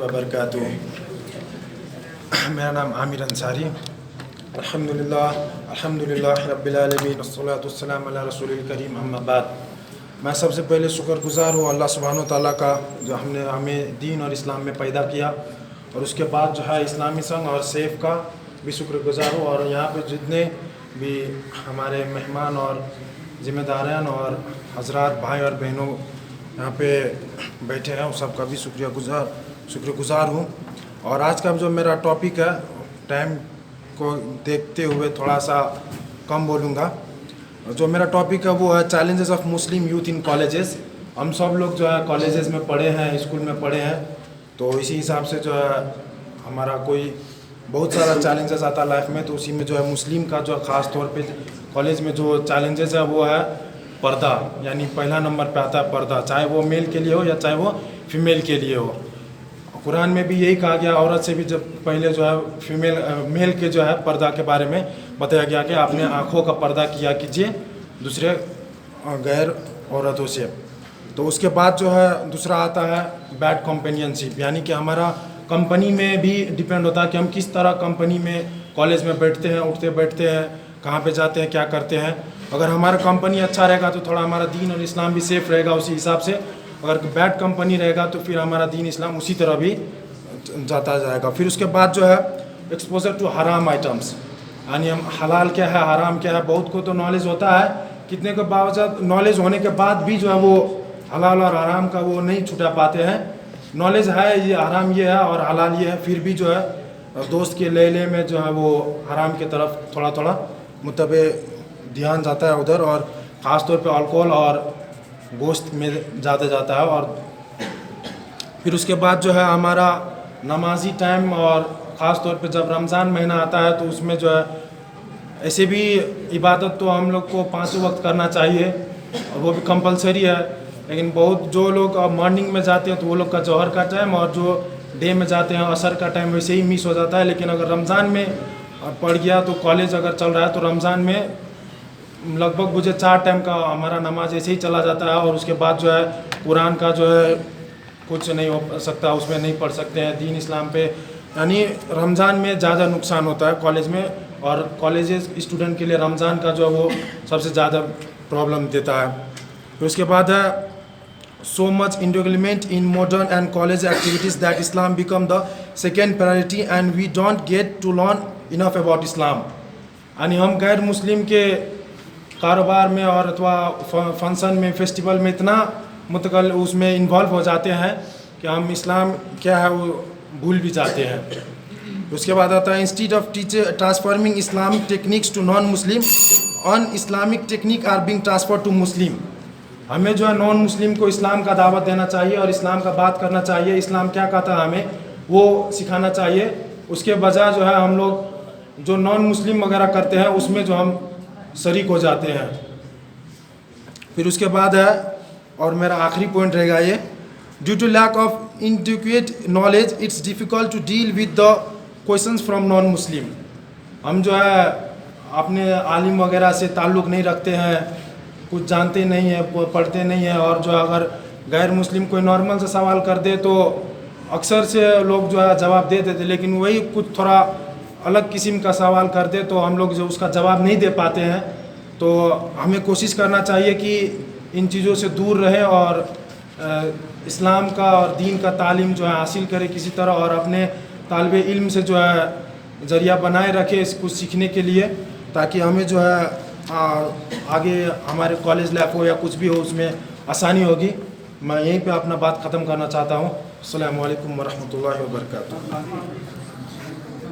वबरकातुहू। मेरा नाम आमिर अंसारी। अल्हम्दुलिल्लाह रब्बिल आलमीन वस्सलातु वस्सलामु अला रसूलिल करीम अम्मा बाद। मैं सबसे पहले शुक्रगुज़ार हूँ अल्लाह सुब्हानहू तआला का, जो हमें दीन और इस्लाम में पैदा किया, और उसके बाद जो है इस्लामी संघ और सेफ का भी शुक्रगुज़ार हूँ। और यहाँ पे जितने भी हमारे मेहमान और ज़िम्मेदारान और हज़रात भाई और बहनों यहाँ पे बैठे हैं, उन सब का भी शुक्रगुज़ार हूँ। और आज का जो मेरा टॉपिक है, टाइम को देखते हुए थोड़ा सा कम बोलूँगा। जो मेरा टॉपिक है वो है challenges of Muslim youth in colleges. हम सब लोग जो है कॉलेजेस में पढ़े हैं, स्कूल में पढ़े हैं, तो इसी हिसाब से जो है हमारा कोई बहुत सारा चैलेंजेस आता है लाइफ में। तो उसी में जो है मुस्लिम का जो ख़ास तौर पे कॉलेज में जो चैलेंजेस है वो है पर्दा, यानी पहला नंबर पे आता है पर्दा, चाहे वो मेल के लिए हो या चाहे वो फीमेल के लिए हो। कुरान में भी यही कहा गया, औरत से भी जब पहले जो है मेल के जो है पर्दा के बारे में बताया गया कि आपने आँखों का पर्दा किया कीजिए दूसरे गैर औरतों से। तो उसके बाद जो है दूसरा आता है बैड कंपेनियनशिप, यानी कि हमारा कंपनी में भी डिपेंड होता है कि हम किस तरह कंपनी में कॉलेज में बैठते हैं, उठते बैठते हैं, कहाँ पे जाते हैं, क्या करते हैं। अगर हमारा कंपनी अच्छा रहेगा तो थोड़ा हमारा दीन और इस्लाम भी सेफ रहेगा उसी हिसाब से। अगर बैड कंपनी रहेगा तो फिर हमारा दीन इस्लाम उसी तरह भी जाता जाएगा। फिर उसके बाद जो है एक्सपोजर टू हराम आइटम्स, यानी हम हलाल क्या है हराम क्या है, बहुत को तो नॉलेज होता है, कितने के बावजूद नॉलेज होने के बाद भी जो है वो हलाल और हराम का वो नहीं छुटा पाते हैं। नॉलेज है ये हराम ये है और हलाल ये है, फिर भी जो है दोस्त के लेले में जो है वो हराम की तरफ थोड़ा थोड़ा मुतबे ध्यान जाता है उधर, और ख़ास तौर पे अल्कोहल और गोश्त में ज़्यादा जाता है। और फिर उसके बाद जो है हमारा नमाजी टाइम, और ख़ास तौर पे जब रमज़ान महीना आता है तो उसमें जो है ऐसे भी इबादत तो हम लोग को 5 वक्त करना चाहिए और वो भी कंपलसरी है, लेकिन बहुत जो लोग मॉर्निंग में जाते हैं तो वो लोग का जौहर का टाइम, और जो डे में जाते हैं असर का टाइम वैसे ही मिस हो जाता है। लेकिन अगर रमज़ान में पड़ गया तो कॉलेज अगर चल रहा है तो रमज़ान में लगभग मुझे 4 टाइम का हमारा नमाज ऐसे ही चला जाता है। और उसके बाद जो है कुरान का जो है कुछ नहीं हो सकता, उसमें नहीं पढ़ सकते हैं दीन इस्लाम पे, यानी रमज़ान में ज़्यादा नुकसान होता है कॉलेज में। और कॉलेजेस स्टूडेंट के लिए रमज़ान का जो है वो सबसे ज़्यादा प्रॉब्लम देता है। फिर उसके बाद है so much indulgement in modern and college activities that Islam become the second priority and we don't get to learn enough about Islam. यानी हम गैर मुस्लिम के कारोबार में और अथवा फंक्शन में, फेस्टिवल में इतना मुतकल उसमें इन्वॉल्व हो जाते हैं कि हम इस्लाम क्या है वो भूल भी जाते हैं। उसके बाद आता है instead of teacher transforming Islamic techniques to non Muslim, un Islamic technique are being transfer to Muslim. हमें जो है नॉन मुस्लिम को इस्लाम का दावत देना चाहिए और इस्लाम का बात करना चाहिए, इस्लाम क्या कहता है हमें वो सिखाना चाहिए। उसके बजाय जो है हम लोग जो नॉन मुस्लिम वगैरह करते हैं उसमें जो हम शरीक हो जाते हैं। फिर उसके बाद है, और मेरा आखिरी पॉइंट रहेगा ये, due to lack of inadequate knowledge it's difficult to deal with the questions from non Muslim. हम जो है अपने आलिम वगैरह से ताल्लुक़ नहीं रखते हैं, कुछ जानते नहीं है, पढ़ते नहीं है, और जो अगर गैर मुस्लिम कोई नॉर्मल से सवाल कर दे तो अक्सर से लोग जो है जवाब दे देते, लेकिन वही कुछ थोड़ा अलग किस्म का सवाल कर दे तो हम लोग जो उसका जवाब नहीं दे पाते हैं। तो हमें कोशिश करना चाहिए कि इन चीज़ों से दूर रहे और इस्लाम का और दीन का तालीम जो है हासिल करे किसी तरह, और अपने तालिब इल्म से जो है ज़रिया बनाए रखे कुछ सीखने के लिए, ताकि हमें जो है आगे हमारे कॉलेज लाइफ हो या कुछ भी हो उसमें आसानी होगी। मैं यहीं पे अपना बात ख़त्म करना चाहता हूँ। अस्सलामु अलैकुम वरहमतुल्लाहि वबरकातुहू।